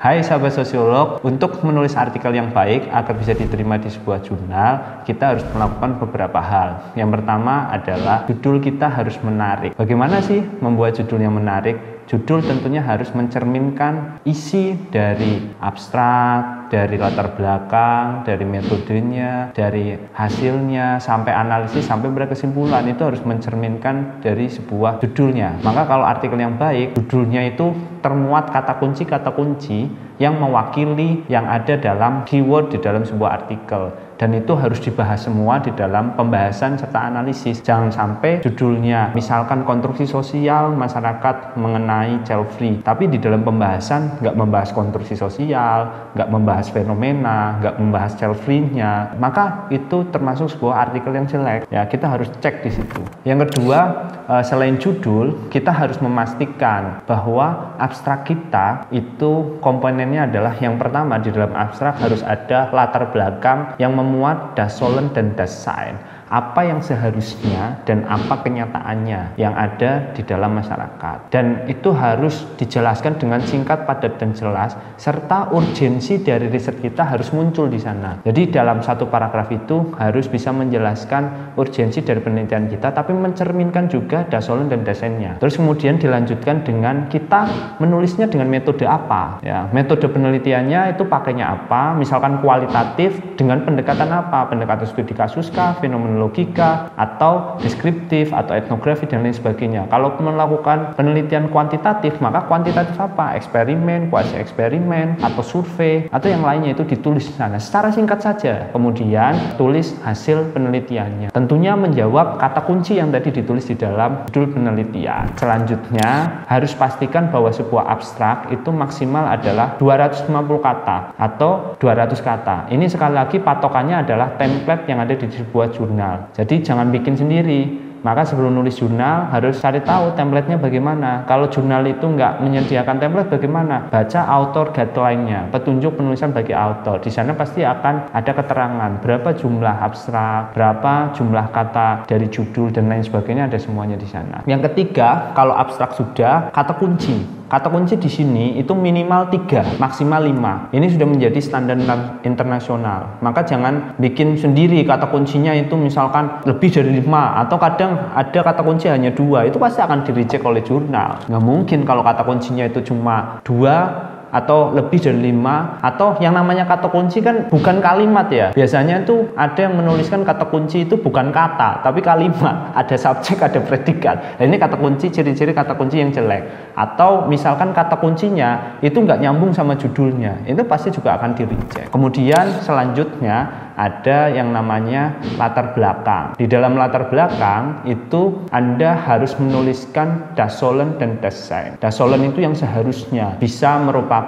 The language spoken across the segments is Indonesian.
Hai sahabat sosiolog, untuk menulis artikel yang baik agar bisa diterima di sebuah jurnal, kita harus melakukan beberapa hal. Yang pertama adalah judul kita harus menarik. Bagaimana sih membuat judul yang menarik? Judul tentunya harus mencerminkan isi dari abstrak, dari latar belakang, dari metodenya, dari hasilnya, sampai analisis, sampai berkesimpulan. Itu harus mencerminkan dari sebuah judulnya. Maka kalau artikel yang baik, judulnya itu termuat kata kunci yang mewakili yang ada dalam keyword di dalam sebuah artikel. Dan itu harus dibahas semua di dalam pembahasan serta analisis. Jangan sampai judulnya misalkan konstruksi sosial masyarakat mengenai child free, tapi di dalam pembahasan nggak membahas konstruksi sosial, nggak membahas fenomena, nggak membahas child free-nya, maka itu termasuk sebuah artikel yang jelek. Ya, kita harus cek di situ. Yang kedua, selain judul, kita harus memastikan bahwa abstrak kita itu komponennya adalah yang pertama, di dalam abstrak harus ada latar belakang yang memuat das sollen dan das sein. Apa yang seharusnya dan apa kenyataannya yang ada di dalam masyarakat. Dan itu harus dijelaskan dengan singkat, padat, dan jelas, serta urgensi dari riset kita harus muncul di sana. Jadi dalam satu paragraf itu harus bisa menjelaskan urgensi dari penelitian kita, tapi mencerminkan juga das sollen dan das sein-nya. Terus kemudian dilanjutkan dengan kita menulisnya dengan metode apa. Ya, metode penelitiannya itu pakainya apa, misalkan kualitatif dengan pendekatan apa, pendekatan studi kasus kah, fenomenologi logika, atau deskriptif, atau etnografi, dan lain sebagainya. Kalau melakukan penelitian kuantitatif, maka kuantitatif apa? Eksperimen, kuasi eksperimen, atau survei, atau yang lainnya itu ditulis di sana secara singkat saja. Kemudian tulis hasil penelitiannya. Tentunya menjawab kata kunci yang tadi ditulis di dalam judul penelitian. Selanjutnya harus pastikan bahwa sebuah abstrak itu maksimal adalah 250 kata atau 200 kata. Ini sekali lagi patokannya adalah template yang ada di sebuah jurnal. Jadi jangan bikin sendiri. Maka sebelum nulis jurnal harus cari tahu template-nya bagaimana. Kalau jurnal itu nggak menyediakan template, bagaimana? Baca author guideline-nya, petunjuk penulisan bagi author. Di sana pasti akan ada keterangan berapa jumlah abstrak, berapa jumlah kata dari judul, dan lain sebagainya, ada semuanya di sana. Yang ketiga, kalau abstrak sudah, kata kunci. Kata kunci di sini itu minimal 3, maksimal 5. Ini sudah menjadi standar internasional. Maka jangan bikin sendiri kata kuncinya itu misalkan lebih dari 5, atau kadang ada kata kunci hanya 2. Itu pasti akan di-reject oleh jurnal. Nggak mungkin kalau kata kuncinya itu cuma 2 atau lebih dari 5, atau yang namanya kata kunci kan bukan kalimat ya. Biasanya itu ada yang menuliskan kata kunci itu bukan kata, tapi kalimat. Ada subjek, ada predikat. Nah, ini kata kunci, ciri-ciri kata kunci yang jelek. Atau misalkan kata kuncinya itu nggak nyambung sama judulnya, itu pasti juga akan di-reject. Kemudian selanjutnya ada yang namanya latar belakang. Di dalam latar belakang itu Anda harus menuliskan das sollen dan das sein. Das sollen itu yang seharusnya bisa merupakan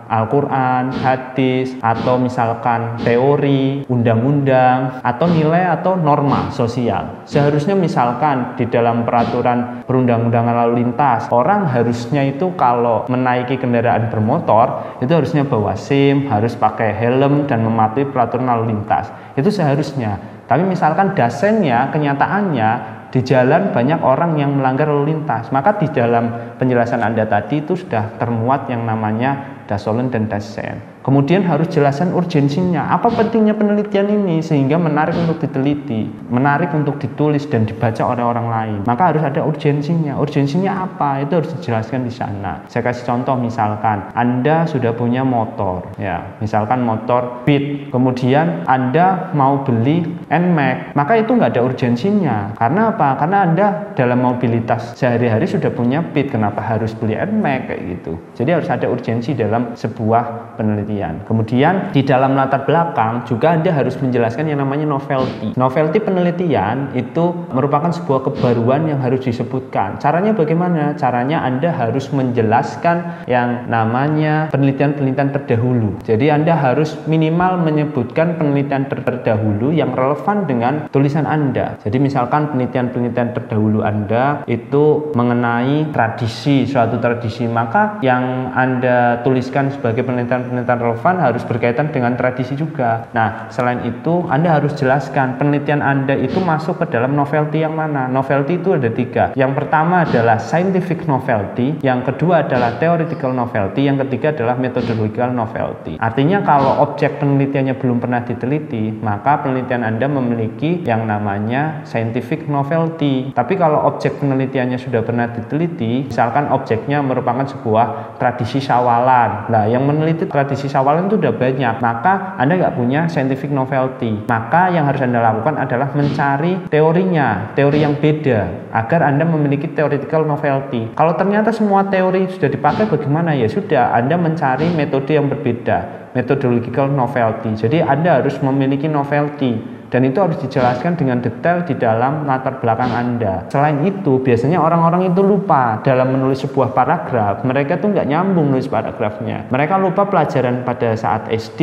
Al-Quran, hadis, atau misalkan teori, undang-undang, atau nilai atau norma sosial. Seharusnya misalkan di dalam peraturan perundang-undangan lalu lintas, orang harusnya itu kalau menaiki kendaraan bermotor, itu harusnya bawa SIM, harus pakai helm, dan mematuhi peraturan lalu lintas. Itu seharusnya. Tapi misalkan dasennya, kenyataannya, di jalan banyak orang yang melanggar lalu lintas, maka di dalam penjelasan Anda tadi itu sudah termuat yang namanya das sollen dan das sein. Kemudian harus jelaskan urgensinya. Apa pentingnya penelitian ini sehingga menarik untuk diteliti, menarik untuk ditulis dan dibaca oleh orang lain. Maka harus ada urgensinya. Urgensinya apa? Itu harus dijelaskan di sana. Saya kasih contoh, misalkan Anda sudah punya motor, ya, misalkan motor Beat. Kemudian Anda mau beli NMAX, maka itu nggak ada urgensinya. Karena apa? Karena Anda dalam mobilitas sehari-hari sudah punya Beat. Kenapa harus beli NMAX kayak gitu? Jadi harus ada urgensi dalam sebuah penelitian. Kemudian di dalam latar belakang juga Anda harus menjelaskan yang namanya novelty. Novelty penelitian itu merupakan sebuah kebaruan yang harus disebutkan. Caranya bagaimana? Caranya Anda harus menjelaskan yang namanya penelitian-penelitian terdahulu. Jadi Anda harus minimal menyebutkan penelitian terdahulu yang relevan dengan tulisan Anda. Jadi misalkan penelitian-penelitian terdahulu Anda itu mengenai tradisi, suatu tradisi, maka yang Anda tuliskan sebagai penelitian-penelitian relevan, harus berkaitan dengan tradisi juga. Nah, selain itu Anda harus jelaskan penelitian Anda itu masuk ke dalam novelty yang mana. Novelty itu ada 3. Yang pertama adalah scientific novelty, yang kedua adalah theoretical novelty, yang ketiga adalah methodological novelty. Artinya kalau objek penelitiannya belum pernah diteliti, maka penelitian Anda memiliki yang namanya scientific novelty. Tapi kalau objek penelitiannya sudah pernah diteliti, misalkan objeknya merupakan sebuah tradisi sawalan. Nah, yang meneliti tradisi sawalan itu udah banyak, maka Anda nggak punya scientific novelty. Maka yang harus Anda lakukan adalah mencari teorinya, teori yang beda, agar Anda memiliki theoretical novelty. Kalau ternyata semua teori sudah dipakai, bagaimana? Ya sudah, Anda mencari metode yang berbeda, methodological novelty. Jadi Anda harus memiliki novelty, dan itu harus dijelaskan dengan detail di dalam latar belakang Anda. Selain itu, biasanya orang-orang itu lupa dalam menulis sebuah paragraf. Mereka tuh nggak nyambung nulis paragrafnya. Mereka lupa pelajaran pada saat SD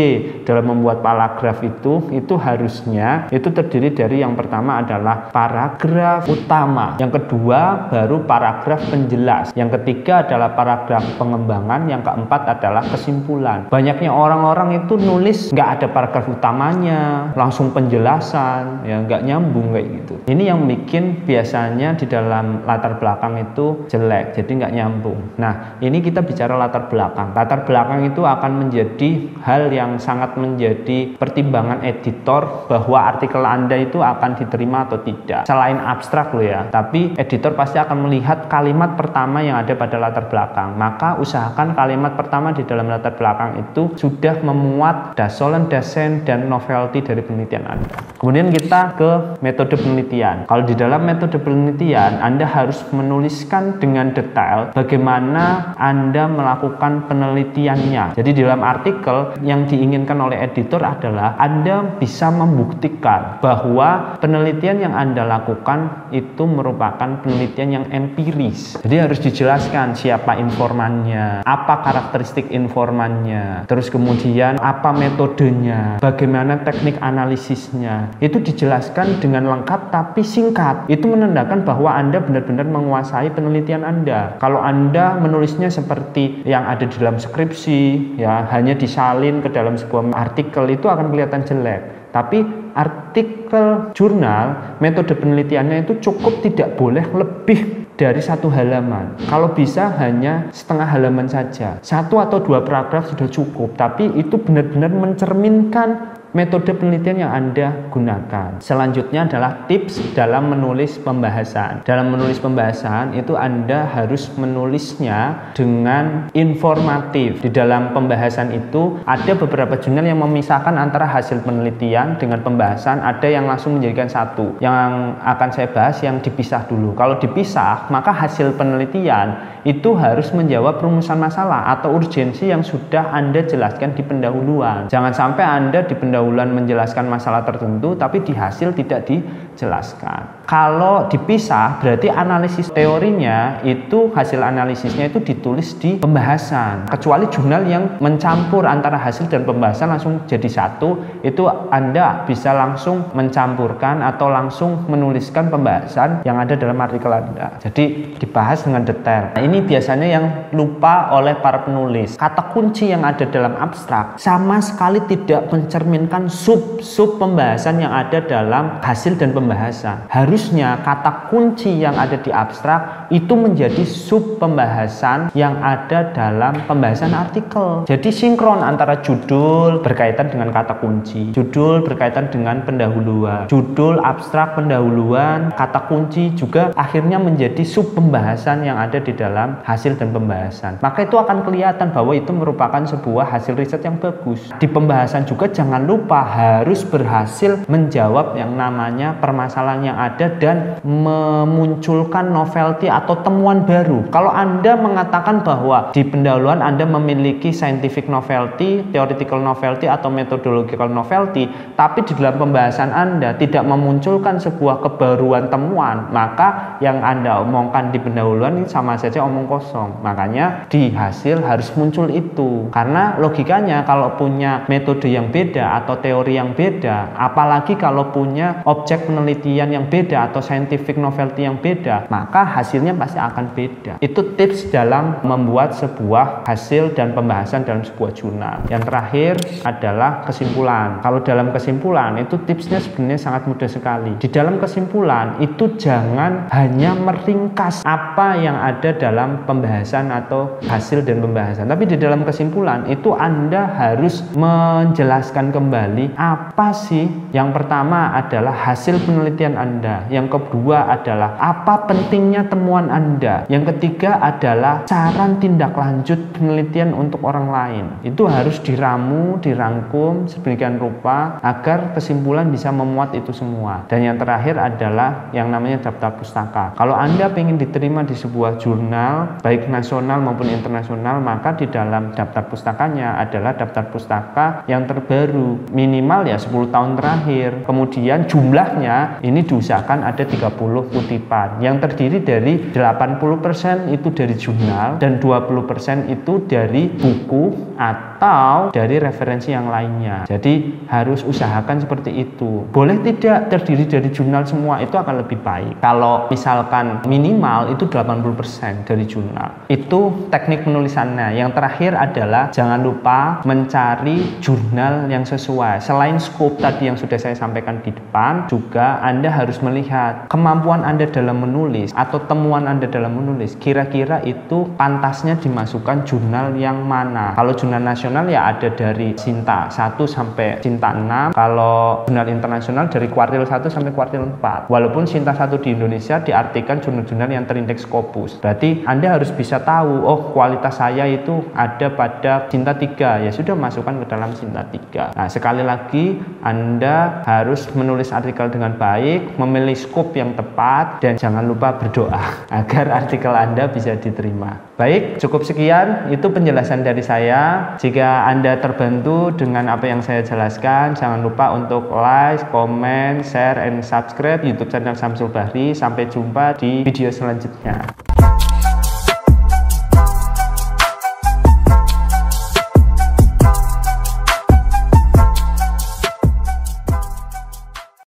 dalam membuat paragraf itu harusnya itu terdiri dari yang pertama adalah paragraf utama, yang kedua baru paragraf penjelas, yang ketiga adalah paragraf pengembangan, yang keempat adalah kesimpulan. Banyaknya orang-orang itu nulis nggak ada paragraf utamanya, langsung penjelasan, ya nggak nyambung kayak gitu. Ini yang bikin biasanya di dalam latar belakang itu jelek, jadi nggak nyambung. Nah, ini kita bicara latar belakang. Latar belakang itu akan menjadi hal yang sangat menjadi pertimbangan editor bahwa artikel Anda itu akan diterima atau tidak. Selain abstrak loh ya, tapi editor pasti akan melihat kalimat pertama yang ada pada latar belakang. Maka usahakan kalimat pertama di dalam latar belakang itu sudah memuat dasolen, dasen, dan novelty dari penelitian Anda. Kemudian kita ke metode penelitian. Kalau di dalam metode penelitian, Anda harus menuliskan dengan detail bagaimana Anda melakukan penelitiannya. Jadi di dalam artikel yang diinginkan oleh editor adalah Anda bisa membuktikan bahwa penelitian yang Anda lakukan itu merupakan penelitian yang empiris. Jadi harus dijelaskan siapa informannya, apa karakteristik informannya, terus kemudian apa metodenya, bagaimana teknik analisisnya. Itu dijelaskan dengan lengkap tapi singkat. Itu menandakan bahwa Anda benar-benar menguasai penelitian Anda. Kalau Anda menulisnya seperti yang ada di dalam skripsi, ya hanya disalin ke dalam sebuah artikel, itu akan kelihatan jelek. Tapi artikel jurnal, metode penelitiannya itu cukup tidak boleh lebih dari 1 halaman. Kalau bisa hanya setengah halaman saja. 1 atau 2 paragraf sudah cukup, tapi itu benar-benar mencerminkan metode penelitian yang Anda gunakan. Selanjutnya adalah tips dalam menulis pembahasan. Dalam menulis pembahasan itu Anda harus menulisnya dengan informatif. Di dalam pembahasan itu ada beberapa jurnal yang memisahkan antara hasil penelitian dengan pembahasan, ada yang langsung menjadikan satu. Yang akan saya bahas yang dipisah dulu. Kalau dipisah, maka hasil penelitian itu harus menjawab rumusan masalah atau urgensi yang sudah Anda jelaskan di pendahuluan. Jangan sampai Anda di pendahuluan menjelaskan masalah tertentu tapi di hasil tidak dijelaskan. Kalau dipisah berarti analisis teorinya itu, hasil analisisnya itu ditulis di pembahasan. Kecuali jurnal yang mencampur antara hasil dan pembahasan langsung jadi satu, itu Anda bisa langsung mencampurkan atau langsung menuliskan pembahasan yang ada dalam artikel Anda. Jadi dibahas dengan detail. Nah, ini biasanya yang lupa oleh para penulis. Kata kunci yang ada dalam abstrak sama sekali tidak mencerminkan sub pembahasan yang ada dalam hasil dan pembahasan. Harusnya kata kunci yang ada di abstrak itu menjadi sub pembahasan yang ada dalam pembahasan artikel. Jadi sinkron antara judul berkaitan dengan kata kunci, judul berkaitan dengan pendahuluan, judul, abstrak, pendahuluan, kata kunci juga akhirnya menjadi sub pembahasan yang ada di dalam hasil dan pembahasan. Maka itu akan kelihatan bahwa itu merupakan sebuah hasil riset yang bagus. Di pembahasan juga jangan lupa harus berhasil menjawab yang namanya permasalahan yang ada dan memunculkan novelty atau temuan baru. Kalau Anda mengatakan bahwa di pendahuluan Anda memiliki scientific novelty, theoretical novelty atau methodological novelty, tapi di dalam pembahasan Anda tidak memunculkan sebuah kebaruan temuan, maka yang Anda omongkan di pendahuluan ini sama saja omong kosong. Makanya di hasil harus muncul itu. Karena logikanya kalau punya metode yang beda atau teori yang beda, apalagi kalau punya objek penelitian yang beda beda atau scientific novelty yang beda, maka hasilnya pasti akan beda. Itu tips dalam membuat sebuah hasil dan pembahasan dalam sebuah jurnal. Yang terakhir adalah kesimpulan. Kalau dalam kesimpulan itu tipsnya sebenarnya sangat mudah sekali. Di dalam kesimpulan itu jangan hanya meringkas apa yang ada dalam pembahasan atau hasil dan pembahasan, tapi di dalam kesimpulan itu Anda harus menjelaskan kembali apa sih. Yang pertama adalah hasil penelitian Anda, yang kedua adalah apa pentingnya temuan Anda, yang ketiga adalah saran tindak lanjut penelitian untuk orang lain. Itu harus diramu, dirangkum sedemikian rupa agar kesimpulan bisa memuat itu semua. Dan yang terakhir adalah yang namanya daftar pustaka. Kalau Anda ingin diterima di sebuah jurnal baik nasional maupun internasional, maka di dalam daftar pustakanya adalah daftar pustaka yang terbaru, minimal ya 10 tahun terakhir. Kemudian jumlahnya ini diusahakan ada 30 kutipan yang terdiri dari 80% itu dari jurnal dan 20% itu dari buku atau dari referensi yang lainnya. Jadi harus usahakan seperti itu. Boleh tidak terdiri dari jurnal semua, itu akan lebih baik. Kalau misalkan minimal itu 80% dari jurnal. Itu teknik penulisannya. Yang terakhir adalah jangan lupa mencari jurnal yang sesuai. Selain scope tadi yang sudah saya sampaikan di depan, juga Anda harus melihat kemampuan Anda dalam menulis atau temuan Anda dalam menulis. Kira-kira itu pantasnya dimasukkan jurnal yang mana. Kalau jurnal nasional ya ada dari Sinta 1 sampai Sinta 6. Kalau jurnal internasional dari kuartil 1 sampai kuartil 4. Walaupun Sinta 1 di Indonesia diartikan jurnal-jurnal yang terindeks Scopus. Berarti Anda harus bisa tahu, oh kualitas saya itu ada pada Sinta 3. Ya sudah, masukkan ke dalam Sinta 3. Nah, sekali lagi Anda harus menulis artikel dengan baik, memilih scope yang tepat, dan jangan lupa berdoa agar artikel Anda bisa diterima. Baik, cukup sekian. Itu penjelasan dari saya. Jika Anda terbantu dengan apa yang saya jelaskan, jangan lupa untuk like, comment, share, and subscribe YouTube channel Syamsul Bahri. Sampai jumpa di video selanjutnya.